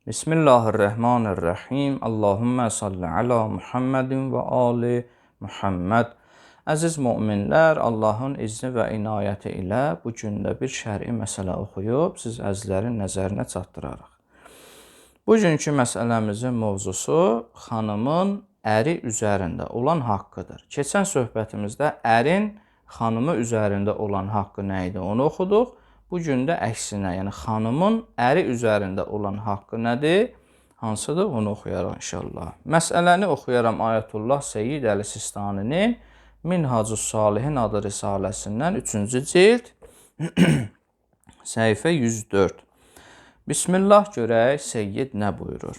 Bismillahirrahmanirrahim. Allahümme salli ala Muhammedin və ali Muhammed. Əziz müminlər, Allahın izni və inayəti ilə bu gündə bir şəri məsələ oxuyub siz əzizlərin nəzərinə çatdırarıq. Bugünkü məsələmizin mövzusu xanımın əri üzərində olan haqqıdır. Keçən söhbətimizdə ərin xanımı üzərində olan haqqı nə idi onu oxuduq. Bugün də əksinə, yəni xanımın əri üzərində olan haqqı nədir? Hansıdır? Onu oxuyarıq inşallah. Məsələni oxuyaram Ayətullah Seyyid Əli Sistaninin Minhacus Salihin adı risaləsindən 3-cü cild səhifə 104. Bismillah görək Seyyid nə buyurur?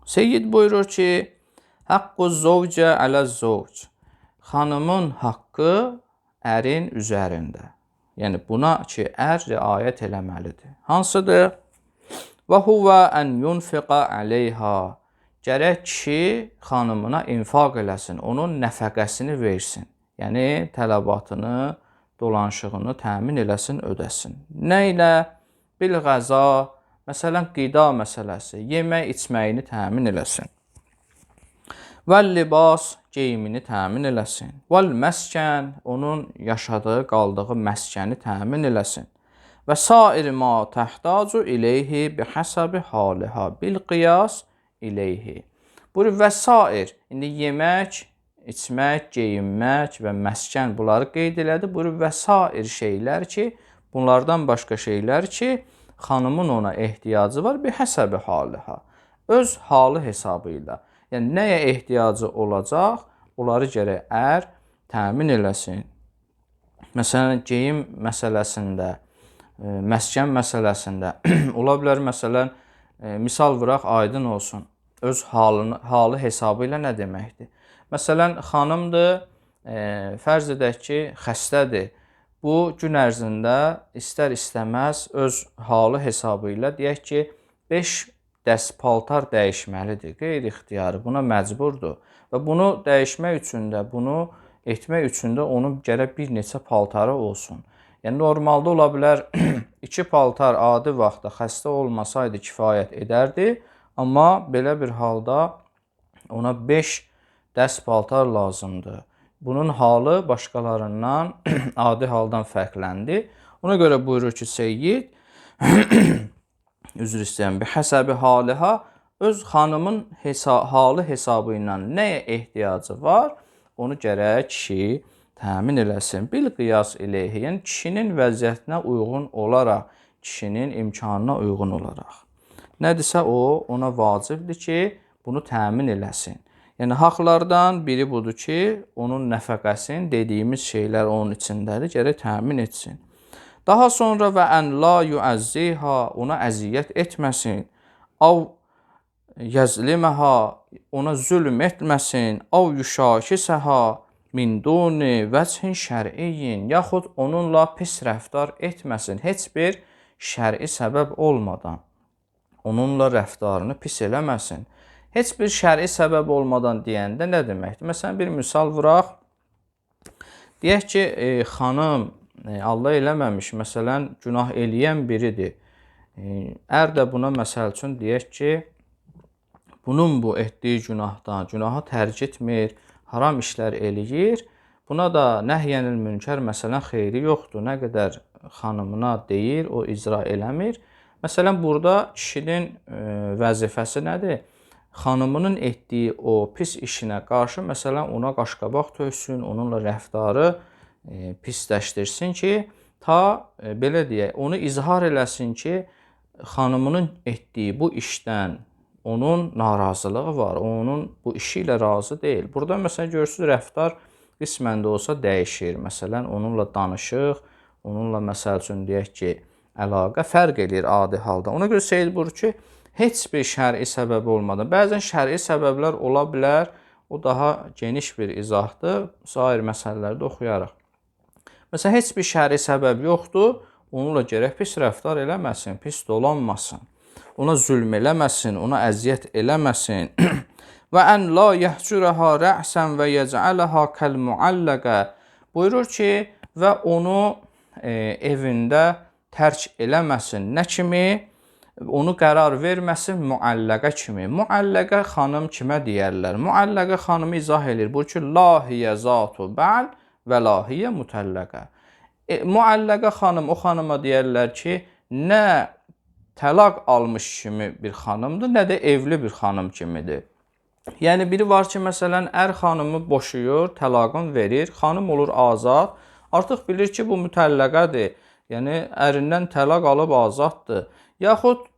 Seyyid buyurur ki, Haqqu zovcə alə zovc. Xanımın haqqı ərin üzərində. Yəni buna ki, ər riayət eləməlidir. Hansıdır? Və huvə ən yunfiqa aleyha. Gərək kişi xanımına infaq eləsin, onun nəfəqəsini versin. Yəni tələbatını, dolanışığını təmin eləsin, ödəsin. Nə ilə? Bil qəza, məsələn qida məsələsi, yemək içməyini təmin eləsin. Vəl libas, geyimini təmin eləsin. Vəl məskən, onun yaşadığı, qaldığı məskəni təmin eləsin. Və sair ma təhtacu ileyhi bihəsəbi haliha bil qiyas ileyhi. Buyurur, və sair, indi yemək, içmək, geyinmək və məskən bunları qeyd elədi. Buyurur, və sair şeylər ki, bunlardan başqa şeylər ki, xanımın ona ehtiyacı var bihəsəbi haliha. Öz halı hesabı ilə. Yəni, nəyə ehtiyacı olacaq, onları gərək ər təmin eləsin. Məsələn, geyim məsələsində, məskən məsələsində, ola bilər, məsələn, misal vuraq, aydın olsun, öz halı hesabı ilə nə deməkdir? Məsələn, xanımdır, fərz edək ki, xəstədir. Bu gün ərzində istər-istəməz öz halı hesabı ilə deyək ki, 5 dəst paltar dəyişməlidir, qeyri-ixtiyarı, buna məcburdur. Və bunu dəyişmək üçün də, bunu etmək üçün də onun gərək bir neçə paltarı olsun. Yəni, normalda ola bilər 2 paltar adi vaxtda xəstə olmasaydı kifayət edərdi, amma belə bir halda ona 5 dəst paltar lazımdır. Bunun halı başqalarından adi haldan fərqləndi. Ona görə buyurur ki, Seyyid, üzr istəyəm, bihəsəbi haliha, öz xanımın halı hesabı ilə nəyə ehtiyacı var, onu gərək kişi təmin eləsin. Bil qiyas ileyhi, yəni kişinin vəziyyətinə uyğun olaraq, kişinin imkanına uyğun olaraq. Nədirsə o, ona vacibdir ki, bunu təmin eləsin. Yəni, haqlardan biri budur ki, onun nəfəqəsini, dediyimiz şeylər onun içindədir, gərək təmin etsin. Daha sonra və ən la yuəzziha, ona əziyyət etməsin. Av yəzliməhə, ona zülm etməsin. Av yüşakisəhə min duni vəchin şər'iyyin, yaxud onunla pis rəftar etməsin. Heç bir şər'i səbəb olmadan onunla rəftarını pis eləməsin. Heç bir şər'i səbəb olmadan deyəndə nə deməkdir? Məsələn, bir misal vuraq. Deyək ki, xanım Allah eləməmiş, məsələn, günah eləyən biridir. Ər də buna məsəl üçün deyək ki, bunun bu etdiyi günahdan, günaha tərk etmir, haram işlər eləyir. Buna da nəhyənil münkər, məsələn, xeyri yoxdur. Nə qədər xanımına deyir, o icra eləmir. Məsələn, burada kişinin vəzifəsi nədir? Xanımının etdiyi o pis işinə qarşı, məsələn, ona qaşqabaq töksün, onunla rəftarı pisləşdirsin ki, ta belə deyək, onu izhar eləsin ki, xanımının etdiyi bu işdən onun narazılığı var, onun bu işi ilə razı deyil. Burada məsələn görürsünüz, rəftar qismən də olsa dəyişir. Məsələn, onunla danışıq, onunla məsəl üçün deyək ki, əlaqə fərq eləyir adi halda. Ona görə Seyyid buyurur ki, heç bir şər'i səbəb olmadan, bəzən şər'i səbəblər ola bilər, o daha geniş bir izahdır, sair məsələlərdə oxuyarıq. Məsələn, heç bir şər'i səbəb yoxdur, onunla gərək pis rəftar eləməsin, pis dolanmasın, ona zülm eləməsin, ona əziyyət eləməsin. Və ən la yəhcürəhə rə'sən və yəcələhə kəl-mualləqə, buyurur ki, və onu evində tərk eləməsin. Nə kimi? onu qərar verməsin müəlləqə kimi. Müəlləqə xanım kimə deyərlər? Müəlləqə xanımı izah edir. Bu ki, la hiyə zatu bəl və la hiyə mutəlləqə. Müəlləqə xanım o xanıma deyərlər ki, nə təlaq almış kimi bir xanımdır, nə də evli bir xanım kimidir. Yəni biri var ki, məsələn, ər xanımı boşuyur, təlaqını verir, xanım olur azad. Artıq bilir ki, bu mütəlləqədir. Yəni ərindən təlaq alıb azaddır. Yaxud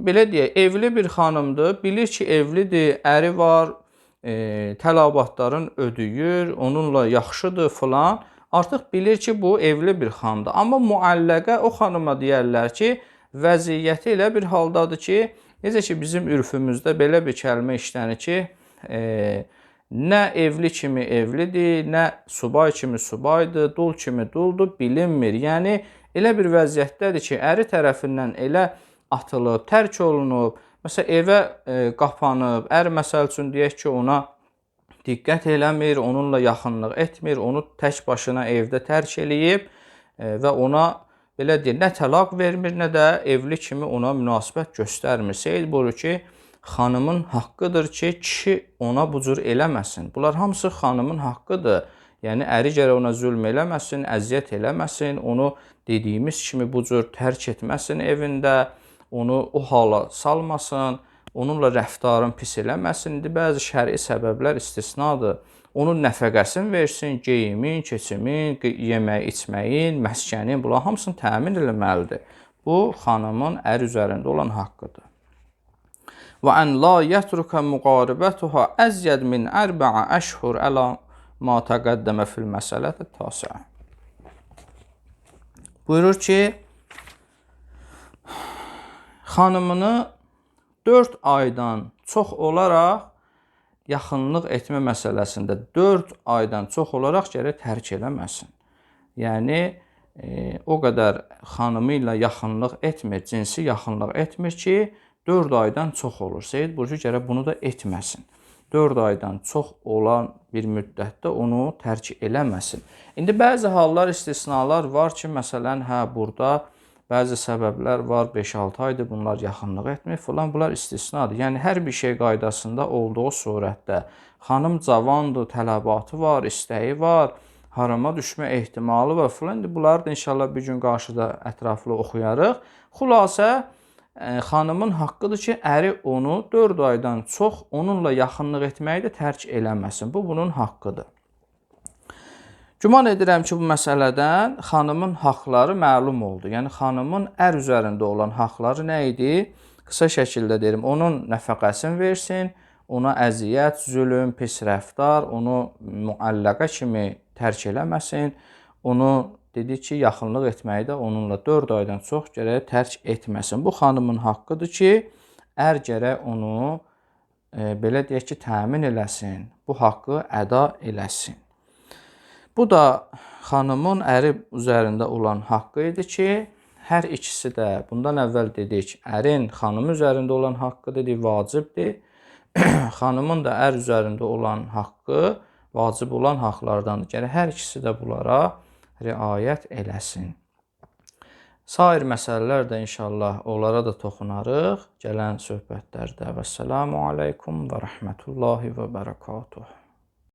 belə deyək, evli bir xanımdır, bilir ki, evlidir, əri var, tələbatların ödəyir, onunla yaxşıdır filan. Artıq bilir ki, bu evli bir xanımdır. Amma müəlləqə o xanıma deyərlər ki, vəziyyəti elə bir haldadır ki, necə ki bizim ürfümüzdə belə bir kəlmə işlənir ki, nə evli kimi evlidir, nə subay kimi subaydır, dul kimi duldur, bilinmir. Yəni elə bir vəziyyətdədir ki, əri tərəfindən elə atılıb, tərk olunub, məsələn evə qapanıb, ər məsəl üçün deyək ki, ona diqqət eləmir, onunla yaxınlıq etmir, onu tək başına evdə tərk eləyib və ona belə deyir, nə təlaq vermir, nə də evli kimi ona münasibət göstərmir. Seyid buyurur ki, xanımın haqqıdır ki, kişi ona bu cür eləməsin. Bunlar hamısı xanımın haqqıdır. Yəni əri gərək ona zülm eləməsin, əziyyət eləməsin, onu dediyimiz kimi bu cür tərk etməsin evində, onu o hala salmasın, onunla rəftarın pis eləməsin. İndi bəzi şəri səbəblər istisnadır. Onun nəfəqəsini versin, geyimin, keçimin, yemək, içməyin, məskənin, bunlar hamısını təmin eləməlidir. Bu, xanımın ər üzərində olan haqqıdır. Və ən la yətrukə müqaribətuha əzyəd min ərbəə əşhur əla ma təqəddəmə fil məsələt təsiə. Buyurur ki, xanımını 4 aydan çox olaraq yaxınlıq etmə məsələsində 4 aydan çox olaraq gərək tərk eləməsin. Yəni, o qədər xanımı ilə yaxınlıq etmir, cinsi yaxınlıq etmir ki, 4 aydan çox olur. Seyid buyurur ki, gərək bunu da etməsin. 4 aydan çox olan bir müddətdə onu tərk eləməsin. İndi bəzi hallar, istisnalar var ki, məsələn, burada bəzi səbəblər var, 5-6 aydır bunlar yaxınlıq etmir filan, bunlar istisnadır. Yəni, hər bir şey qaydasında olduğu surətdə xanım cavandır, tələbatı var, istəyi var, harama düşmə ehtimalı var filan. İndi bunları da inşallah bir gün qarşıda ətraflı oxuyarıq. Xülasə, xanımın haqqıdır ki, əri onu 4 aydan çox onunla yaxınlıq etməyi də tərk eləməsin. Bu, bunun haqqıdır. Güman edirəm ki, bu məsələdən xanımın haqları məlum oldu. Yəni, xanımın ər üzərində olan haqları nə idi? Qısa şəkildə deyim, onun nəfəqəsini versin, ona əziyyət, zülm, pis rəftar, onu müəlləqə kimi tərk eləməsin. Onu dedi ki, yaxınlıq etməyi də onunla 4 aydan çox gərək tərk etməsin. Bu, xanımın haqqıdır ki, ər gərək onu, belə deyək ki, təmin eləsin, bu haqqı əda eləsin. Bu da xanımın əri üzərində olan haqqı idi ki, hər ikisi də bundan əvvəl dedik, ərin xanım üzərində olan haqqı dedik, vacibdir. Xanımın da ər üzərində olan haqqı vacib olan haqlardandır. Gərək hər ikisi də bunlara riayət eləsin. Sair məsələlər də inşallah onlara da toxunarıq gələn söhbətlərdə. Vəssalamu aleykum və rəhmətullahi və bərəkatuhu.